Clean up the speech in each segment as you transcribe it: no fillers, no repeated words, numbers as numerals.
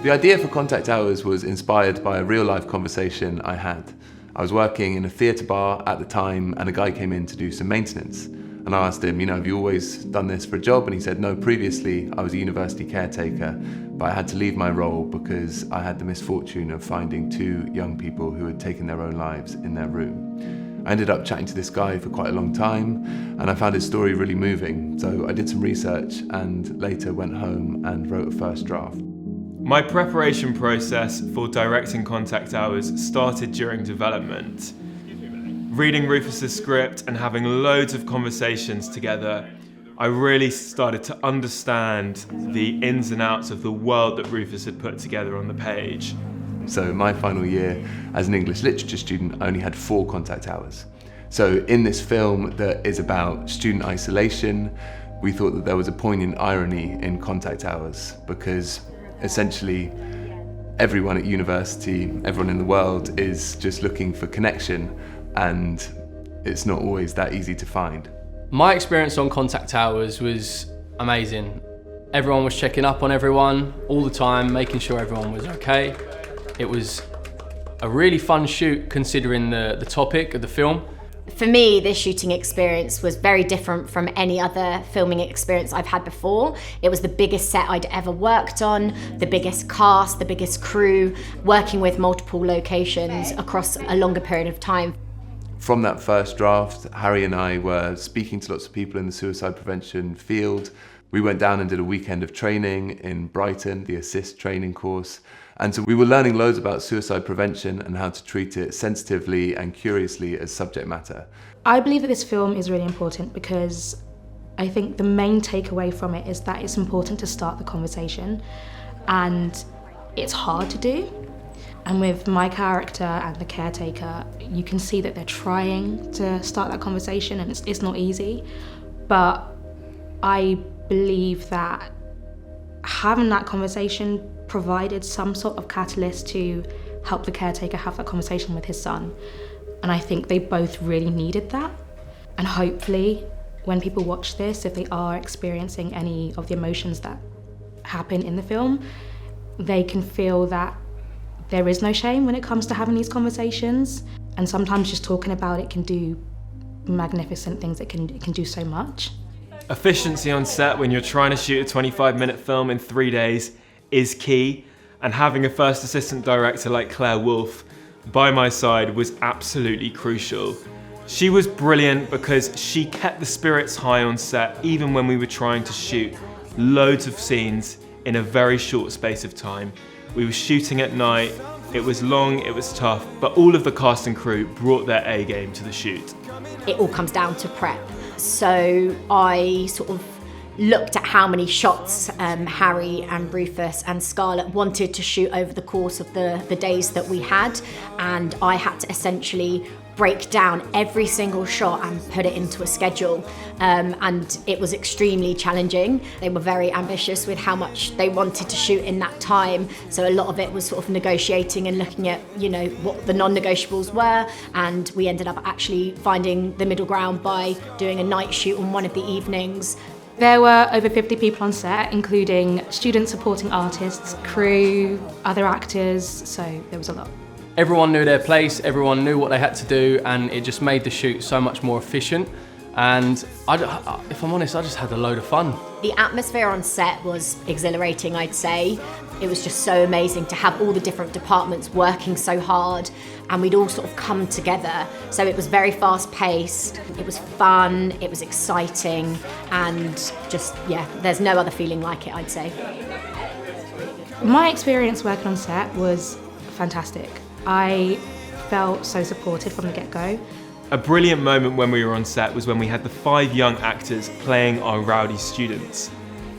The idea for Contact Hours was inspired by a real-life conversation I had. I was working in a theatre bar at the time, and a guy came in to do some maintenance. And I asked him, have you always done this for a job? And he said, no, previously I was a university caretaker, but I had to leave my role because I had the misfortune of finding 2 young people who had taken their own lives in their room. I ended up chatting to this guy for quite a long time, and I found his story really moving. So I did some research and later went home and wrote a first draft. My preparation process for directing Contact Hours started during development. Reading Rufus's script and having loads of conversations together, I really started to understand the ins and outs of the world that Rufus had put together on the page. So in my final year as an English literature student, I only had 4 Contact Hours. So in this film that is about student isolation, we thought that there was a poignant irony in Contact Hours, because essentially everyone at university, everyone in the world is just looking for connection, and it's not always that easy to find. My experience on Contact Hours was amazing. Everyone was checking up on everyone all the time, making sure everyone was okay. It was a really fun shoot considering the topic of the film. For me, this shooting experience was very different from any other filming experience I've had before. It was the biggest set I'd ever worked on, the biggest cast, the biggest crew, working with multiple locations across a longer period of time. From that first draft, Harry and I were speaking to lots of people in the suicide prevention field. We went down and did a weekend of training in Brighton, the ASSIST training course. And so we were learning loads about suicide prevention and how to treat it sensitively and curiously as subject matter. I believe that this film is really important because I think the main takeaway from it is that it's important to start the conversation, and it's hard to do. And with my character and the caretaker, you can see that they're trying to start that conversation, and it's not easy. But I believe that having that conversation provided some sort of catalyst to help the caretaker have that conversation with his son. And I think they both really needed that. And hopefully, when people watch this, if they are experiencing any of the emotions that happen in the film, they can feel that there is no shame when it comes to having these conversations. And sometimes just talking about it can do magnificent things. It can do so much. Efficiency on set when you're trying to shoot a 25-minute film in 3 days is key, and having a first assistant director like Claire Wolfe by my side was absolutely crucial. She was brilliant because she kept the spirits high on set even when we were trying to shoot loads of scenes in a very short space of time. We were shooting at night, it was long, it was tough, but all of the cast and crew brought their A game to the shoot. It all comes down to prep. So I sort of looked at how many shots Harry and Rufus and Scarlett wanted to shoot over the course of the days that we had, and I had to essentially break down every single shot and put it into a schedule, and it was extremely challenging. They were very ambitious with how much they wanted to shoot in that time, so a lot of it was sort of negotiating and looking at what the non-negotiables were, and we ended up actually finding the middle ground by doing a night shoot on one of the evenings. There were over 50 people on set, including student supporting artists, crew, other actors, so there was a lot. Everyone knew their place, everyone knew what they had to do, and it just made the shoot so much more efficient. And if I'm honest, I just had a load of fun. The atmosphere on set was exhilarating, I'd say. It was just so amazing to have all the different departments working so hard, and we'd all sort of come together. So it was very fast paced, it was fun, it was exciting, and just, there's no other feeling like it, I'd say. My experience working on set was fantastic. I felt so supported from the get-go. A brilliant moment when we were on set was when we had the 5 young actors playing our rowdy students.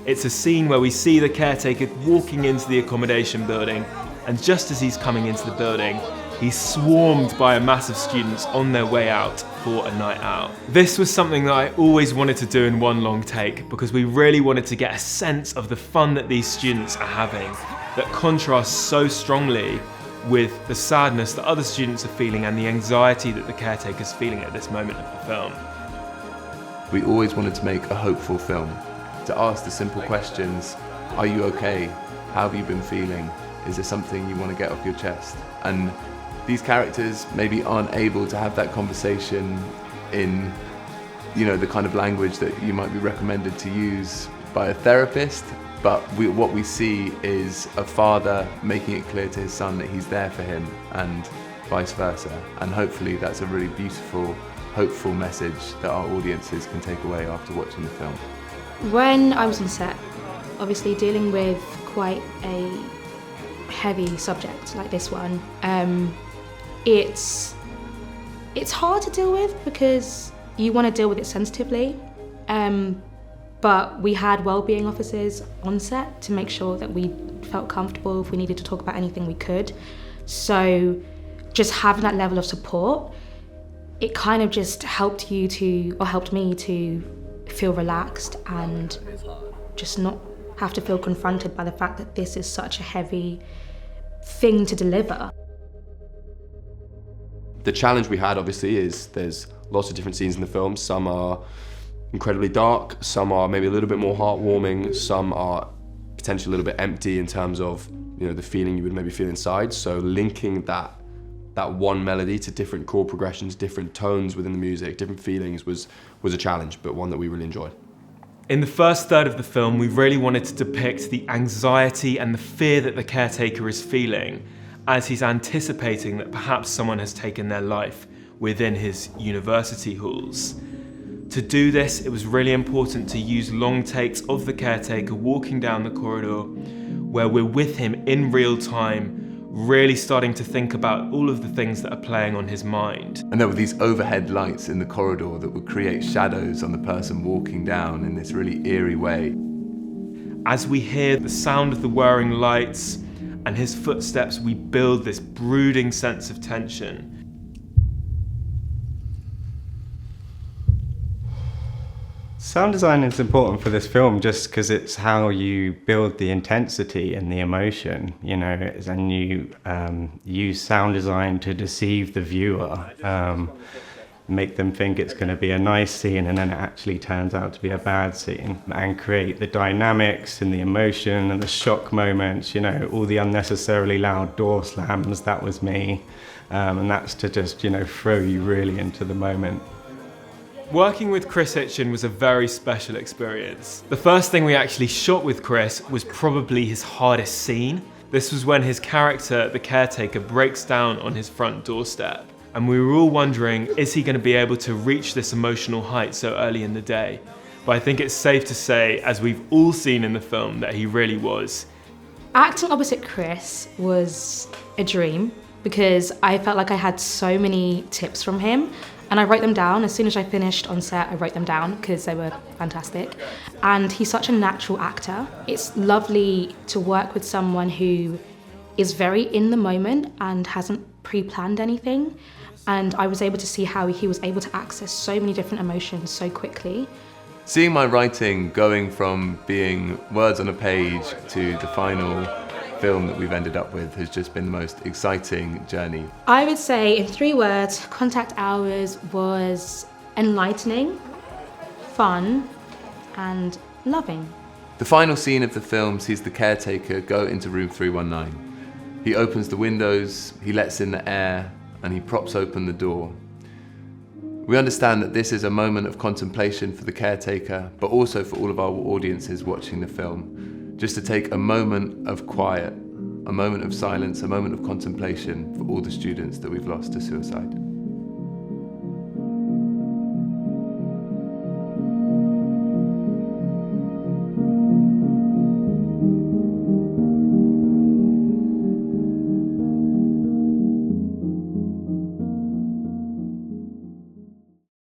It's a scene where we see the caretaker walking into the accommodation building, and just as he's coming into the building, he's swarmed by a mass of students on their way out for a night out. This was something that I always wanted to do in one long take, because we really wanted to get a sense of the fun that these students are having, that contrasts so strongly with the sadness that other students are feeling and the anxiety that the caretaker's feeling at this moment of the film. We always wanted to make a hopeful film, to ask the simple questions: are you okay? How have you been feeling? Is there something you want to get off your chest? And these characters maybe aren't able to have that conversation in, you know, the kind of language that you might be recommended to use by a therapist, but what we see is a father making it clear to his son that he's there for him, and vice versa. And hopefully that's a really beautiful, hopeful message that our audiences can take away after watching the film. When I was on set, obviously dealing with quite a heavy subject like this one, it's hard to deal with because you want to deal with it sensitively. But we had wellbeing officers on set to make sure that we felt comfortable. If we needed to talk about anything, we could. So just having that level of support, it kind of just helped me to feel relaxed and just not have to feel confronted by the fact that this is such a heavy thing to deliver. The challenge we had obviously is there's lots of different scenes in the film. Some are incredibly dark, some are maybe a little bit more heartwarming, some are potentially a little bit empty in terms of, you know, the feeling you would maybe feel inside. So linking that one melody to different chord progressions, different tones within the music, different feelings was a challenge, but one that we really enjoyed. In the first third of the film, we really wanted to depict the anxiety and the fear that the caretaker is feeling as he's anticipating that perhaps someone has taken their life within his university halls. To do this, it was really important to use long takes of the caretaker walking down the corridor, where we're with him in real time, really starting to think about all of the things that are playing on his mind. And there were these overhead lights in the corridor that would create shadows on the person walking down in this really eerie way. As we hear the sound of the whirring lights and his footsteps, we build this brooding sense of tension. Sound design is important for this film just because it's how you build the intensity and the emotion, you know, and you use sound design to deceive the viewer, make them think it's going to be a nice scene and then it actually turns out to be a bad scene, and create the dynamics and the emotion and the shock moments, you know, all the unnecessarily loud door slams. That was me, and that's to just, you know, throw you really into the moment. Working with Chris Hitchin was a very special experience. The first thing we actually shot with Chris was probably his hardest scene. This was when his character, the caretaker, breaks down on his front doorstep. And we were all wondering, is he going to be able to reach this emotional height so early in the day? But I think it's safe to say, as we've all seen in the film, that he really was. Acting opposite Chris was a dream because I felt like I had so many tips from him. And I wrote them down. As soon as I finished on set, I wrote them down because they were fantastic. And he's such a natural actor. It's lovely to work with someone who is very in the moment and hasn't pre-planned anything. And I was able to see how he was able to access so many different emotions so quickly. Seeing my writing going from being words on a page to the final film that we've ended up with has just been the most exciting journey. I would say in 3 words, Contact Hours was enlightening, fun, and loving. The final scene of the film sees the caretaker go into room 319. He opens the windows, he lets in the air, and he props open the door. We understand that this is a moment of contemplation for the caretaker, but also for all of our audiences watching the film. Just to take a moment of quiet, a moment of silence, a moment of contemplation for all the students that we've lost to suicide.